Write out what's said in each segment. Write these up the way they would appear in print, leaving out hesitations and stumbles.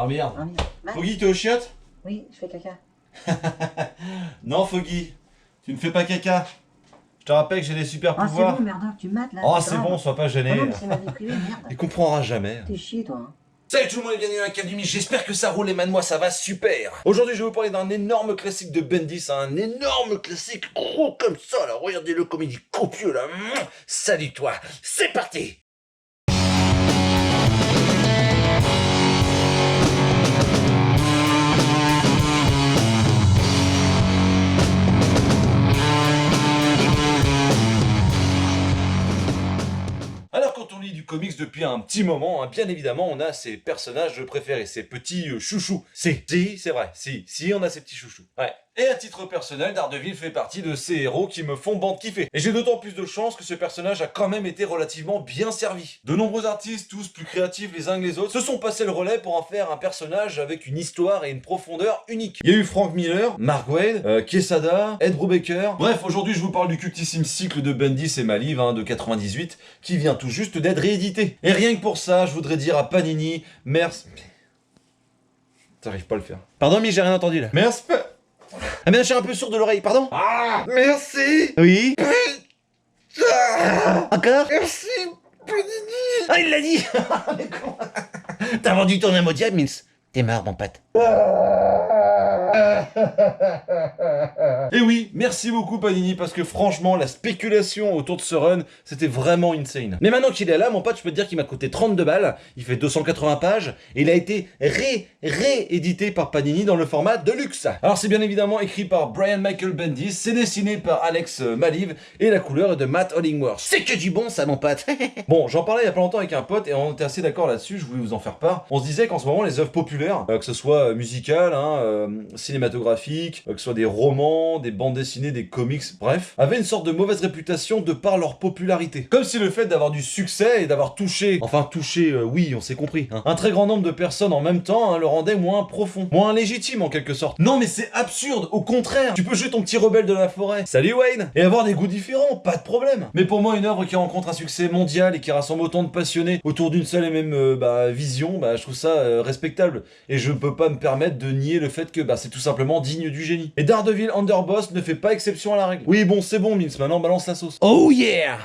Ah merde. Ah, merde. Bah, Foggy, t'es aux chiottes? oui, je fais caca. Non, Foggy, tu ne fais pas caca. Je te rappelle que j'ai des super Ah, c'est pouvoirs. bon, Merdoc, tu mates là. Oh, t'es c'est grave. bon, sois pas Ah gêné. non, mais c'est ma vie privée, Il merde. comprendra jamais. T'es chier, toi. Hein. Salut tout le monde et bienvenue à l'Académie, j'espère que ça roule et moi ça va super. Aujourd'hui je vais vous parler d'un énorme classique de Bendis, un énorme classique gros comme ça là, regardez-le comme il est copieux là. Salut toi, c'est parti. Alors quand on lit du comics depuis un petit moment, hein, bien évidemment on a ses personnages préférés, ses petits chouchous. Si, c'est vrai, si, on a ses petits chouchous. Ouais. Et à titre personnel, Daredevil fait partie de ces héros qui me font bande kiffer. Et j'ai d'autant plus de chance que ce personnage a quand même été relativement bien servi. De nombreux artistes, tous plus créatifs les uns que les autres, se sont passés le relais pour en faire un personnage avec une histoire et une profondeur unique. Il y a eu Frank Miller, Mark Waid, Quesada, Ed Brubaker. Bref, aujourd'hui je vous parle du cultissime cycle de Bendis et Maliv de 98 qui vient tout juste d'être réédité. Et rien que pour ça, je voudrais dire à Panini, merci... T'arrives pas à le faire. Pardon, mais j'ai rien entendu là. Merci. Ah mais je suis un peu sourd de l'oreille, pardon. Ah, merci. Oui. Encore. Merci, Panini. Ah, il l'a dit. T'as vendu ton âme au diable, Mills. T'es marre, mon pote. Et oui, merci beaucoup Panini, parce que franchement, la spéculation autour de ce run, c'était vraiment insane. Mais maintenant qu'il est là, mon pote, je peux te dire qu'il m'a coûté 32 balles, il fait 280 pages, et il a été réédité par Panini dans le format Deluxe. Alors c'est bien évidemment écrit par Brian Michael Bendis, c'est dessiné par Alex Maliv, et la couleur est de Matt Hollingworth. C'est que du bon ça, mon pote. Bon, j'en parlais il y a pas longtemps avec un pote, et on était assez d'accord là-dessus, je voulais vous en faire part. On se disait qu'en ce moment, les œuvres populaires, que ce soit musicales, cinématographiques, que ce soit des romans, des bandes dessinées, des comics, bref, avaient une sorte de mauvaise réputation de par leur popularité. Comme si le fait d'avoir du succès et d'avoir touché, oui, on s'est compris, un très grand nombre de personnes en même temps, le rendait moins profond, moins légitime en quelque sorte. Non mais c'est absurde, au contraire, tu peux jouer ton petit rebelle de la forêt, salut Wayne, et avoir des goûts différents, pas de problème. Mais pour moi, une œuvre qui rencontre un succès mondial et qui rassemble autant de passionnés autour d'une seule et même vision, je trouve ça respectable. Et je peux pas me permettre de nier le fait que c'est tout simplement digne du génie. Et Daredevil Underboss ne fait pas exception à la règle. Oui bon, c'est bon Mills, maintenant balance la sauce. Oh yeah!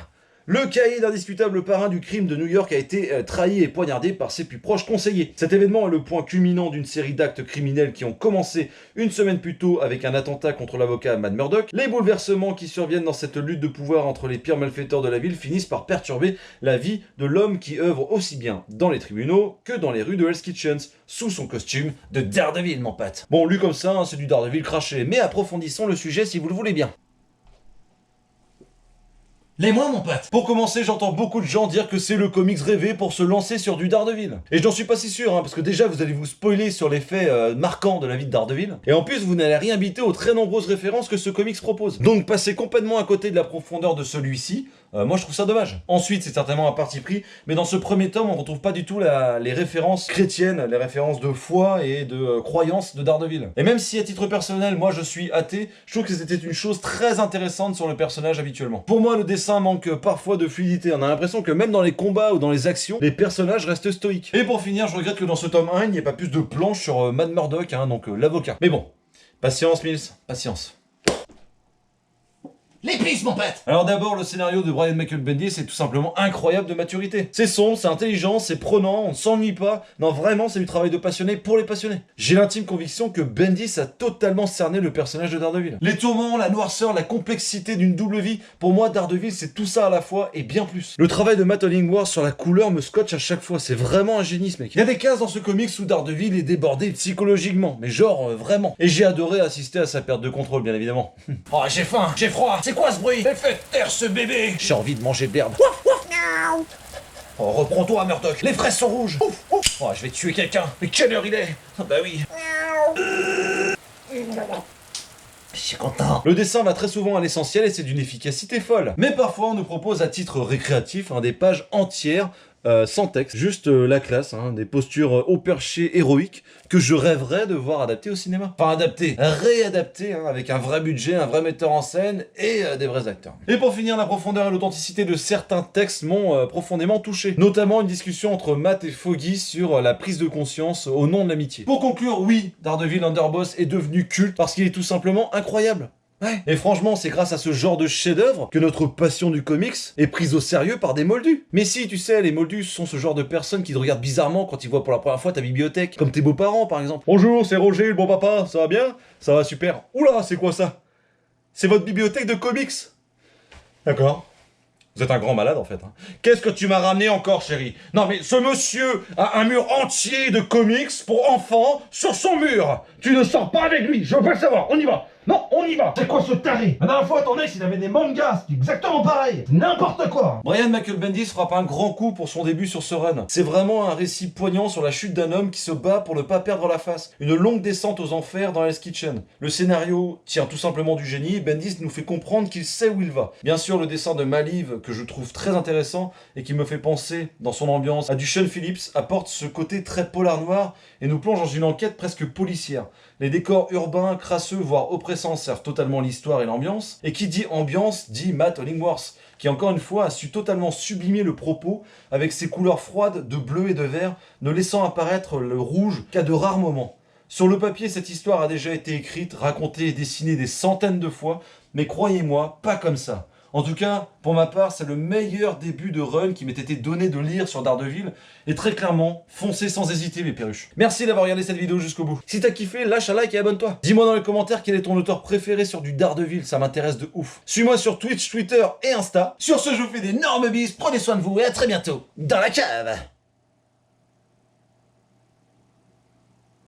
Le caïd indiscutable parrain du crime de New York a été trahi et poignardé par ses plus proches conseillers. Cet événement est le point culminant d'une série d'actes criminels qui ont commencé une semaine plus tôt avec un attentat contre l'avocat Matt Murdock. Les bouleversements qui surviennent dans cette lutte de pouvoir entre les pires malfaiteurs de la ville finissent par perturber la vie de l'homme qui œuvre aussi bien dans les tribunaux que dans les rues de Hell's Kitchens, sous son costume de Daredevil, mon pote. Bon, lu comme ça, c'est du Daredevil craché, mais approfondissons le sujet si vous le voulez bien. Les moi mon pote. Pour commencer, j'entends beaucoup de gens dire que c'est le comics rêvé pour se lancer sur du Daredevil. Et j'en suis pas si sûr, parce que déjà vous allez vous spoiler sur les faits marquants de la vie de Daredevil. Et en plus, vous n'allez rien biter aux très nombreuses références que ce comics propose. Donc passer complètement à côté de la profondeur de celui-ci, moi je trouve ça dommage. Ensuite, c'est certainement un parti pris, mais dans ce premier tome, on retrouve pas du tout les références chrétiennes, les références de foi et de croyance de Daredevil. Et même si à titre personnel, moi je suis athée, je trouve que c'était une chose très intéressante sur le personnage habituellement. Pour moi, le dessin manque parfois de fluidité. On a l'impression que même dans les combats ou dans les actions, les personnages restent stoïques. Et pour finir, je regrette que dans ce tome 1, il n'y ait pas plus de planches sur Matt Murdock, donc l'avocat. Mais bon, patience Mills, patience. L'épice, mon pote. Alors d'abord, le scénario de Brian Michael Bendis est tout simplement incroyable de maturité. C'est sombre, c'est intelligent, c'est prenant, on ne s'ennuie pas. Non, vraiment, c'est du travail de passionné pour les passionnés. J'ai l'intime conviction que Bendis a totalement cerné le personnage de Daredevil. Les tourments, la noirceur, la complexité d'une double vie, pour moi, Daredevil, c'est tout ça à la fois et bien plus. Le travail de Matt Hollingworth sur la couleur me scotche à chaque fois, c'est vraiment un génie ce mec. Il y a des cases dans ce comics où Daredevil est débordé psychologiquement, mais genre vraiment. Et j'ai adoré assister à sa perte de contrôle, bien évidemment. Oh, j'ai faim, j'ai froid, c'est quoi ce bruit? Faites taire ce bébé! J'ai envie de manger de l'herbe. Oh, reprends-toi, Murdock. Les fraises sont rouges. Ouf, ouf. Oh, je vais tuer quelqu'un. Mais quelle heure il est? Bah oui. Je suis content. Le dessin va très souvent à l'essentiel et c'est d'une efficacité folle. Mais parfois, on nous propose à titre récréatif des pages entières sans texte, juste la classe, hein, des postures haut perché héroïques que je rêverais de voir adaptées au cinéma. Enfin adaptées, réadaptées, hein, avec un vrai budget, un vrai metteur en scène et des vrais acteurs. Et pour finir, la profondeur et l'authenticité de certains textes m'ont profondément touché. Notamment une discussion entre Matt et Foggy sur la prise de conscience au nom de l'amitié. Pour conclure, oui, Daredevil Underboss est devenu culte parce qu'il est tout simplement incroyable. Ouais. Et franchement, c'est grâce à ce genre de chef-d'œuvre que notre passion du comics est prise au sérieux par des moldus. Mais si, tu sais, les moldus sont ce genre de personnes qui te regardent bizarrement quand ils voient pour la première fois ta bibliothèque, comme tes beaux-parents par exemple. Bonjour, c'est Roger, le bon papa, ça va bien? Ça va super. Oula, c'est quoi ça? C'est votre bibliothèque de comics? D'accord. Vous êtes un grand malade en fait. Hein. Qu'est-ce que tu m'as ramené encore, chérie? Non mais ce monsieur a un mur entier de comics pour enfants sur son mur. Tu ne sors pas avec lui, je veux pas le savoir, on y va. Non, on y va. C'est quoi ce taré? La dernière fois, ton ex, il avait des mangas, c'est exactement pareil. N'importe quoi. Brian Michael Bendis frappe un grand coup pour son début sur ce run. C'est vraiment un récit poignant sur la chute d'un homme qui se bat pour ne pas perdre la face. Une longue descente aux enfers dans Hell's Kitchen. Le scénario tient tout simplement du génie. Bendis nous fait comprendre qu'il sait où il va. Bien sûr, le dessin de Maliv, que je trouve très intéressant et qui me fait penser, dans son ambiance, à du Sean Phillips, apporte ce côté très polar noir et nous plonge dans une enquête presque policière. Les décors urbains, crasseux, voire oppressants servent totalement l'histoire et l'ambiance. Et qui dit ambiance, dit Matt Hollingworth, qui encore une fois a su totalement sublimer le propos avec ses couleurs froides de bleu et de vert, ne laissant apparaître le rouge qu'à de rares moments. Sur le papier, cette histoire a déjà été écrite, racontée et dessinée des centaines de fois, mais croyez-moi, pas comme ça. En tout cas, pour ma part, c'est le meilleur début de run qui m'ait été donné de lire sur Daredevil. Et très clairement, foncez sans hésiter mes perruches. Merci d'avoir regardé cette vidéo jusqu'au bout. Si t'as kiffé, lâche un like et abonne-toi. Dis-moi dans les commentaires quel est ton auteur préféré sur du Daredevil, ça m'intéresse de ouf. Suis-moi sur Twitch, Twitter et Insta. Sur ce, je vous fais d'énormes bises, prenez soin de vous et à très bientôt dans la cave.